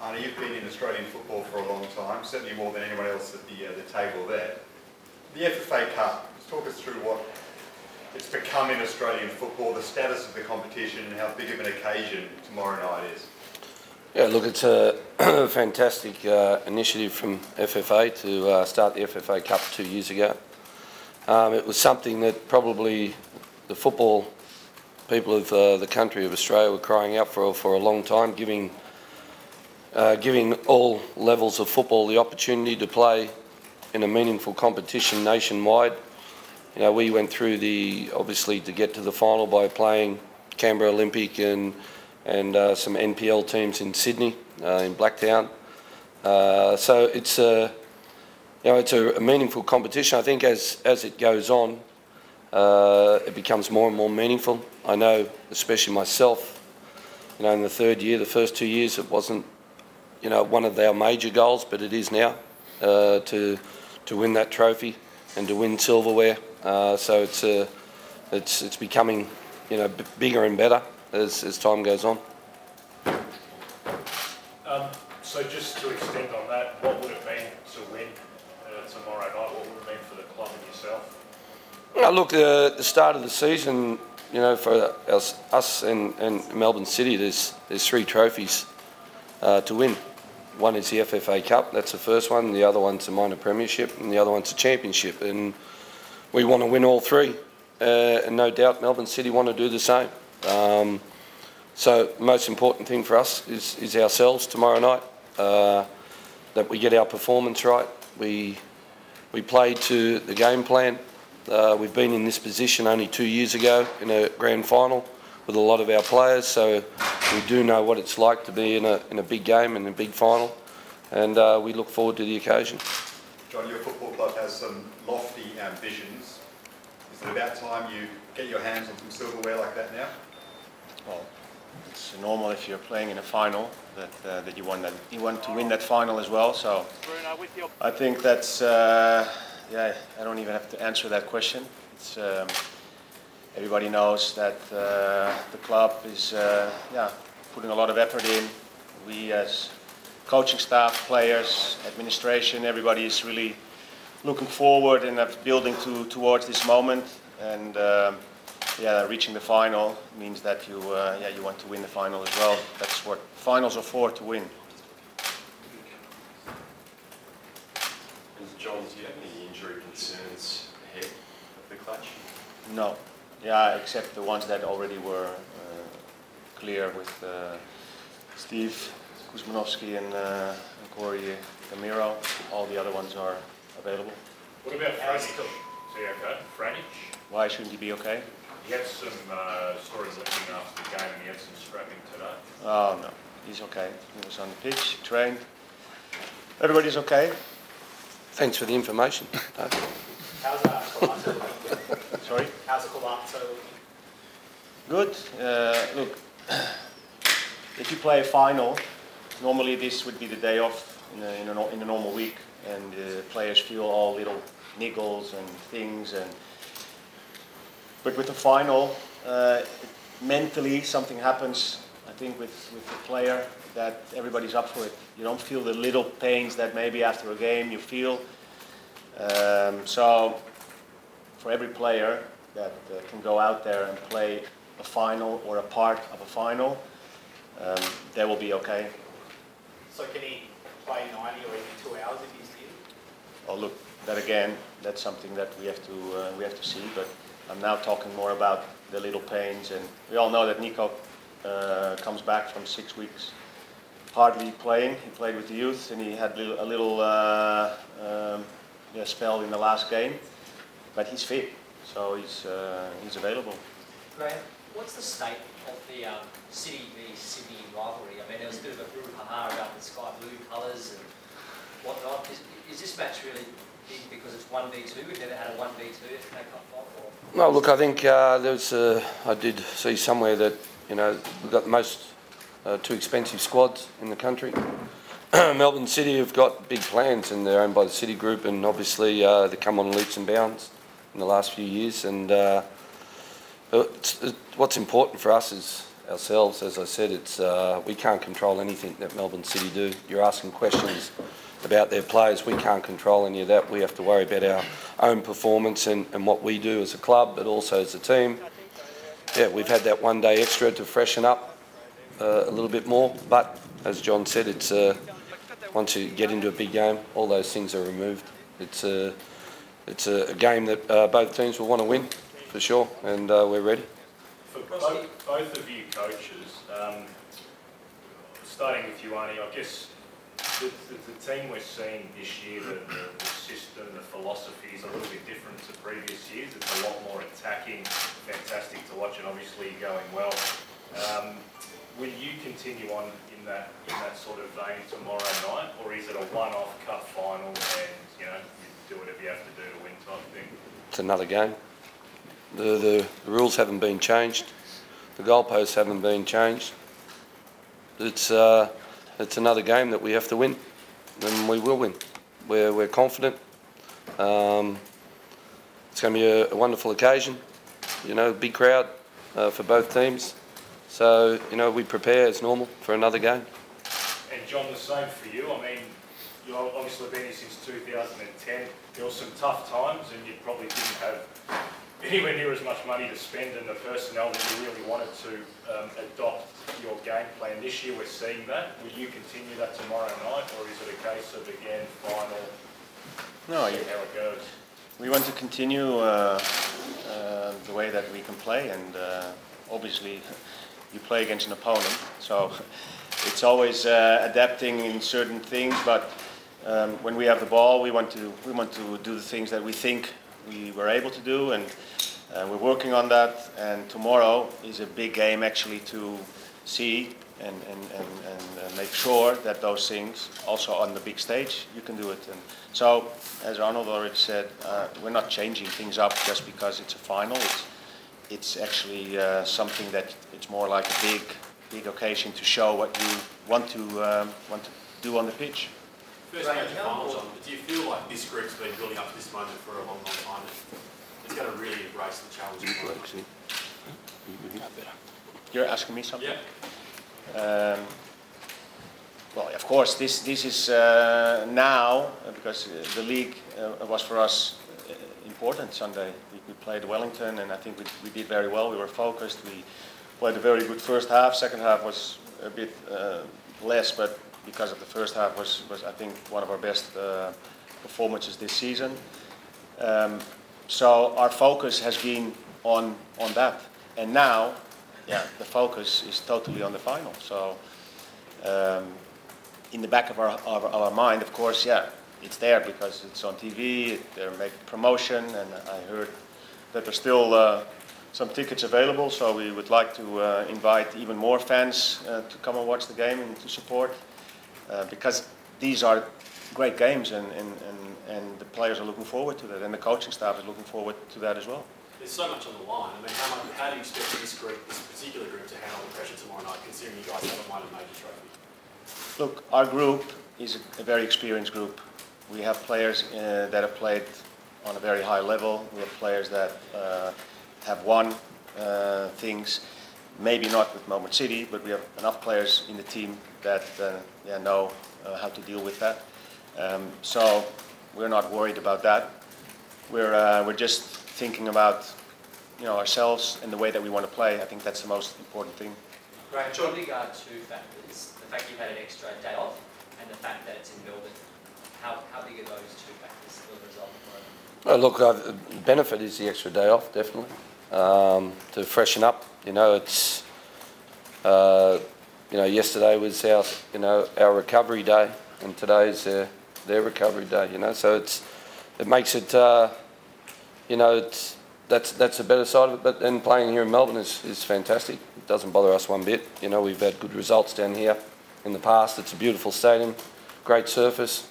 Arnie, you've been in Australian football for a long time, certainly more than anyone else at the table there. The FFA Cup, just talk us through what it's become in Australian football, the status of the competition and how big of an occasion tomorrow night is. Yeah, look, it's a fantastic initiative from FFA to start the FFA Cup 2 years ago. It was something that probably the football people of the country of Australia were crying out for a long time, giving all levels of football the opportunity to play in a meaningful competition nationwide. You know, we went through obviously to get to the final by playing Canberra Olympic and some NPL teams in Sydney, in Blacktown. So it's a meaningful competition. I think as it goes on, it becomes more and more meaningful. I know, especially myself, you know, in the third year, the first 2 years, it wasn't, you know, one of our major goals, but it is now to win that trophy and to win silverware. So it's becoming, you know, bigger and better as time goes on. So just to extend on that, what would it mean to win tomorrow night? What would it mean for the club and yourself? Well, look, the start of the season, you know, for us and Melbourne City, there's 3 trophies to win. One is the FFA Cup, that's the first one. The other one's a minor premiership, and the other one's a championship. And we want to win all 3. And no doubt Melbourne City want to do the same. So the most important thing for us is ourselves tomorrow night, that we get our performance right. We play to the game plan. We've been in this position only 2 years ago in a grand final with a lot of our players, so we do know what it's like to be in a big game and a big final, and we look forward to the occasion. John, your football club has some lofty ambitions. Is it about time you get your hands on some silverware like that now? Well, it's normal if you're playing in a final that you want to win that final as well. So I think that's yeah. I don't even have to answer that question. It's everybody knows that the club is putting a lot of effort in. We as coaching staff, players, administration, everybody is really looking forward and building towards this moment. And reaching the final means that you want to win the final as well. That's what finals are for, to win. And John, do you have any injury concerns ahead of the clutch? No. Yeah, except the ones that already were clear with Steve Kuzmanovsky and Corey Camiro. All the other ones are available. What about Franic? Is he okay? Franic? Why shouldn't he be okay? He had some stories linking after the game and he had some scrapping today. Oh no, he's okay. He was on the pitch, trained. Everybody's okay. Thanks for the information. How's Colato? Sorry? How's Colato? Good. Look, if you play a final, normally this would be the day off in a normal week, and players feel all little niggles and things. But with the final, mentally something happens, I think, with the player, that everybody's up for it. You don't feel the little pains that maybe after a game you feel. So for every player that can go out there and play a final or a part of a final, they will be okay. So can he play 90 or even 2 hours if he's here? Oh look, that again, that's something that we have to see. But I'm now talking more about the little pains, and we all know that Nico comes back from 6 weeks hardly playing. He played with the youth, and he had a little spell in the last game, but he's fit, so he's available. Graham, what's the state of the City v Sydney rivalry? I mean, there was a bit of a brouhaha about the sky blue colours and whatnot. Is this match really big because it's 1v2? We've never had a 1v2 FFA Cup final? No, look, I think I did see somewhere that, you know, we've got the most 2 expensive squads in the country. Melbourne City have got big plans, and they're owned by the City Group, and obviously they come on leaps and bounds in the last few years. And what's important for us is ourselves. As I said, it's we can't control anything that Melbourne City do. You're asking questions about their players. We can't control any of that. We have to worry about our own performance and what we do as a club, but also as a team. Yeah, we've had that 1 day extra to freshen up a little bit more, but as John said, it's once you get into a big game, all those things are removed. It's a game that both teams will want to win, for sure, and we're ready. For both of you coaches, starting with you, Arnie, I guess the team we're seeing this year, the system, the philosophy is a little bit different to previous years. It's a lot more attacking, fantastic to watch, and obviously going well. Will you continue on in that sort of vein tomorrow night, or is it a one-off cup final and you do whatever you have to do to win type thing? It's another game. The rules haven't been changed. The goalposts haven't been changed. It's another game that we have to win, and we will win. We're confident. It's going to be a wonderful occasion. Big crowd for both teams. So we prepare as normal for another game. And John, the same for you. I mean, you've obviously been here since 2010. There were some tough times, and you probably didn't have anywhere near as much money to spend and the personnel that you really wanted to adopt your game plan. This year we're seeing that. Will you continue that tomorrow night, or is it a case of, again, final, see how it goes? We want to continue the way that we can play, and obviously you play against an opponent, so it's always adapting in certain things, but when we have the ball, we want to do the things that we think we were able to do, and we're working on that. And tomorrow is a big game actually to see and make sure that those things also on the big stage you can do it. And so, as Arnold already said, we're not changing things up just because it's a final. It's actually something that it's more like a big occasion to show what you want to do on the pitch. First major final, John, but do you feel like this group's been building up to this moment for a long, long time? It's going to really embrace the challenge. You're asking me something? Yeah. Well, of course, this is now, because the league was for us important Sunday. We played Wellington, and I think we did very well. We were focused. We played a very good first half. Second half was a bit less, but because of the first half was I think one of our best performances this season. So our focus has been on that, and now, the focus is totally on the final. So in the back of our mind, of course, it's there because it's on TV. They're making promotion, and I heard that there's still some tickets available. So we would like to invite even more fans to come and watch the game and to support. Because these are great games, and the players are looking forward to that, and the coaching staff is looking forward to that as well. There's so much on the line. I mean, how do you expect this particular group, to handle the pressure tomorrow night, considering you guys haven't won a major trophy? Look, our group is a very experienced group. We have players that have played on a very high level. We have players that have won things. Maybe not with Melbourne City, but we have enough players in the team that know how to deal with that. So we're not worried about that. We're just thinking about ourselves and the way that we want to play. I think that's the most important thing. Graham, with regard to factors, the fact you've had an extra day off and the fact that it's in Melbourne, how big are those two factors for the result at the moment? Look, the benefit is the extra day off, definitely, to freshen up. It's yesterday was our recovery day, and today's their recovery day. So it makes it that's the better side of it. But then playing here in Melbourne is fantastic. It doesn't bother us one bit. We've had good results down here in the past. It's a beautiful stadium, great surface,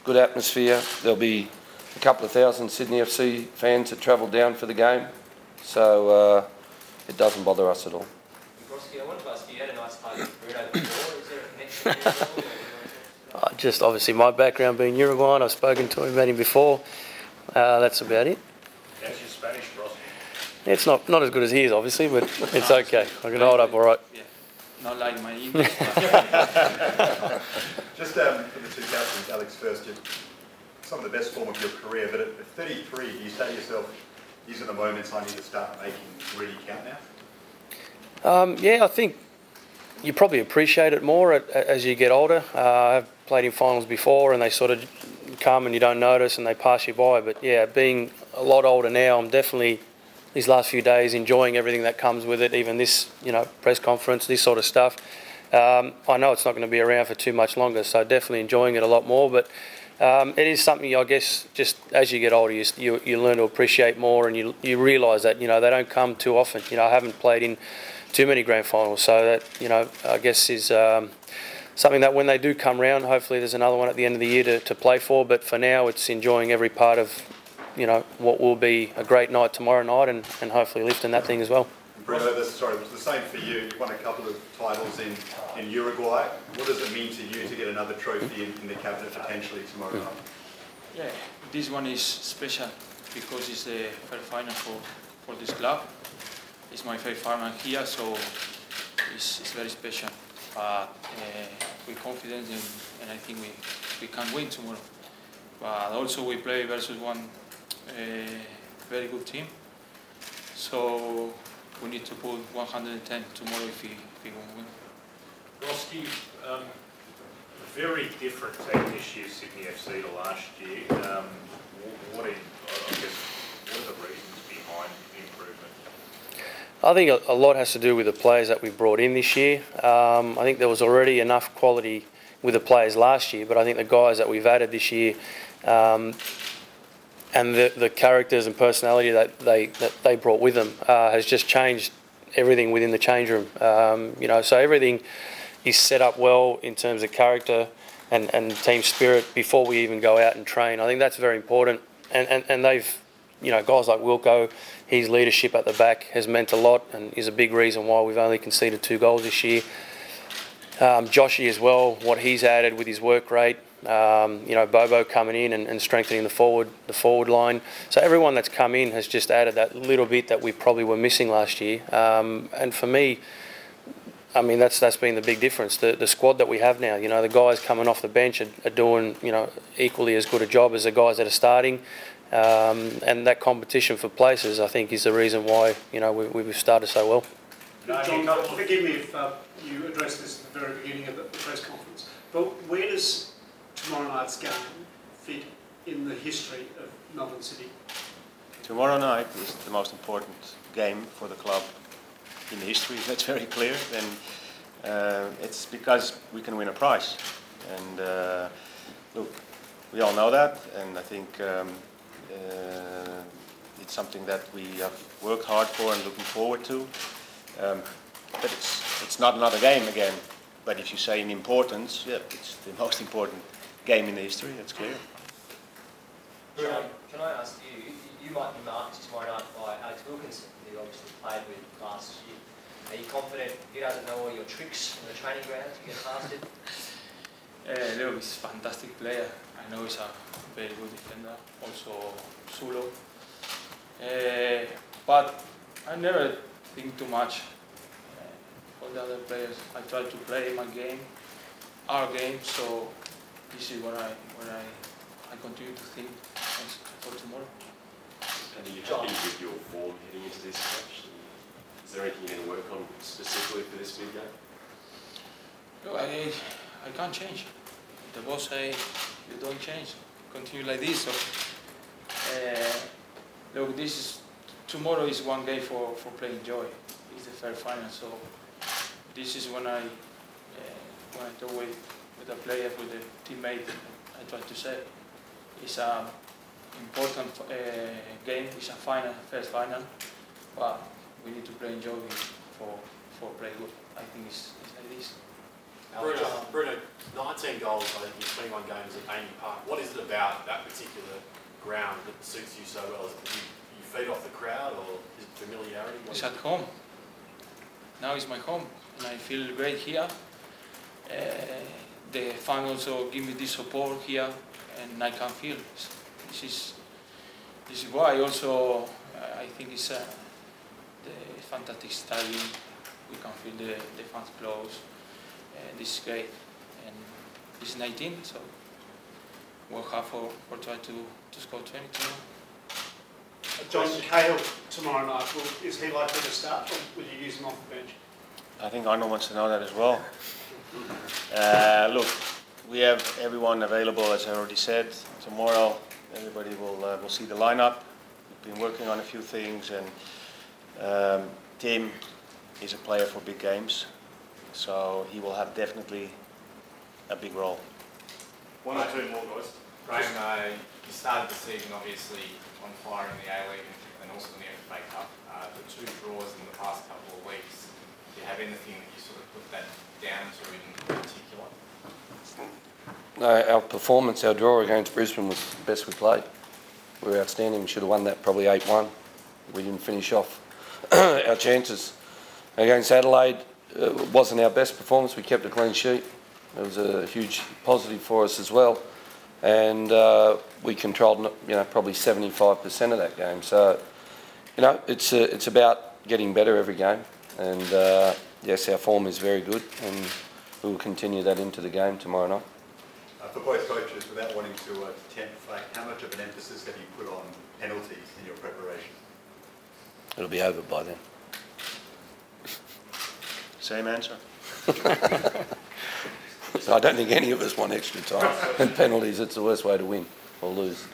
good atmosphere. There'll be a couple of thousand Sydney FC fans that travel down for the game. So it doesn't bother us at all. Brosque, I wanted to ask you, had a nice party with Bruno before. Is there a connection there? Just obviously my background being Uruguayan, I've spoken to him about him before. That's about it. How's your Spanish, Brosque? It's not as good as his, obviously, but it's okay. I can hold up all right. Yeah, not like my English. Just for the two captains, Alex first, some of the best form of your career, but at 33, do you say to yourself, these are the moments I need to start making really count now? Yeah, I think you probably appreciate it more as you get older. I've played in finals before and they sort of come and you don't notice and they pass you by. But yeah, being a lot older now, I'm definitely, these last few days, enjoying everything that comes with it, even this, press conference, this sort of stuff. I know it's not going to be around for too much longer, so definitely enjoying it a lot more. But it is something, I guess, just as you get older, you learn to appreciate more and you realise that, they don't come too often. I haven't played in too many grand finals, so that, I guess is something that when they do come round, hopefully there's another one at the end of the year to play for. But for now, it's enjoying every part of, what will be a great night tomorrow night and hopefully lifting that thing as well. Bruno, it was the same for you. You won a couple of titles in Uruguay. What does it mean to you to get another trophy in the cabinet potentially tomorrow night? Yeah, this one is special because it's the first final for this club. It's my first final here, so it's very special. But we're confident and I think we can win tomorrow. But also we play versus one very good team. So we need to put 110 tomorrow if we want to win. Brosque, a very different team this year, Sydney FC, to last year. What are the reasons behind the improvement? I think a lot has to do with the players that we've brought in this year. I think there was already enough quality with the players last year, but I think the guys that we've added this year and the characters and personality that they brought with them has just changed everything within the change room. So everything is set up well in terms of character and team spirit before we even go out and train. I think that's very important. And they've, guys like Wilco, his leadership at the back has meant a lot and is a big reason why we've only conceded 2 goals this year. Joshy as well, what he's added with his work rate. Bobo coming in and strengthening the forward line. So everyone that's come in has just added that little bit that we probably were missing last year. And for me, I mean that's been the big difference. The squad that we have now, the guys coming off the bench are doing equally as good a job as the guys that are starting. And that competition for places, I think, is the reason why we've started so well. John, forgive me if you addressed this at the very beginning of the press conference, but where does tomorrow night's game fit in the history of Melbourne City? Tomorrow night is the most important game for the club in the history. That's very clear. And it's because we can win a prize. And look, we all know that, and I think it's something that we have worked hard for and looking forward to. But it's not another game again. But if you say in importance, yeah, it's the most important game in the history, that's clear. Can I ask you, you might be marked tomorrow night by Alex Wilkinson, who you obviously played with last year. Are you confident he doesn't know all your tricks on the training ground to get past it? Leo is a fantastic player. I know he's a very good defender, also solo. But I never think too much. All the other players, I try to play my game, our game. So this is what I continue to think for tomorrow. And are you happy with your form heading into this match? Is there anything you need to work on specifically for this big game? No, I can't change. The boss say you don't change, continue like this. So look, tomorrow is one game for playing joy. It's the fair final, so this is when I talk with the players, with the teammate. I try to say it's an important game. It's a final, first final, but we need to play in joy for play good. I think it's like this. Bruno, 19 goals, I think, in 21 games at Amy Park. What is it about that particular ground that suits you so well? Is it you feed off the crowd, or is it familiarity? It's at home. Now it's my home, and I feel great here. The fans also give me this support here, and I can feel this is why also I think it's fantastic stadium. We can feel the fans close. This is great. And this is 19, so we'll have for try to score 22. John Cahill tomorrow night, is he likely to start, or will you use him off the bench? I think Arnold wants to know that as well. Look, we have everyone available, as I already said. Tomorrow, everybody will see the lineup. We've been working on a few things, and Tim is a player for big games, so he will have definitely a big role. One or two more, guys. Graham, you started the season obviously on fire in the A-League and also in the FFA Cup. The 2 draws in the past couple of weeks. Do you have anything that you sort of put that down to in particular? No, our performance, our draw against Brisbane was the best we played. We were outstanding. We should have won that probably 8-1. We didn't finish off our chances. Against Adelaide, it wasn't our best performance. We kept a clean sheet. It was a huge positive for us as well. And we controlled, probably 75% of that game. So, it's about getting better every game. And yes, our form is very good, and we will continue that into the game tomorrow night. For both coaches, without wanting to tempt fate, how much of an emphasis have you put on penalties in your preparation? It'll be over by then. Same answer. So I don't think any of us want extra time. And penalties, it's the worst way to win or lose.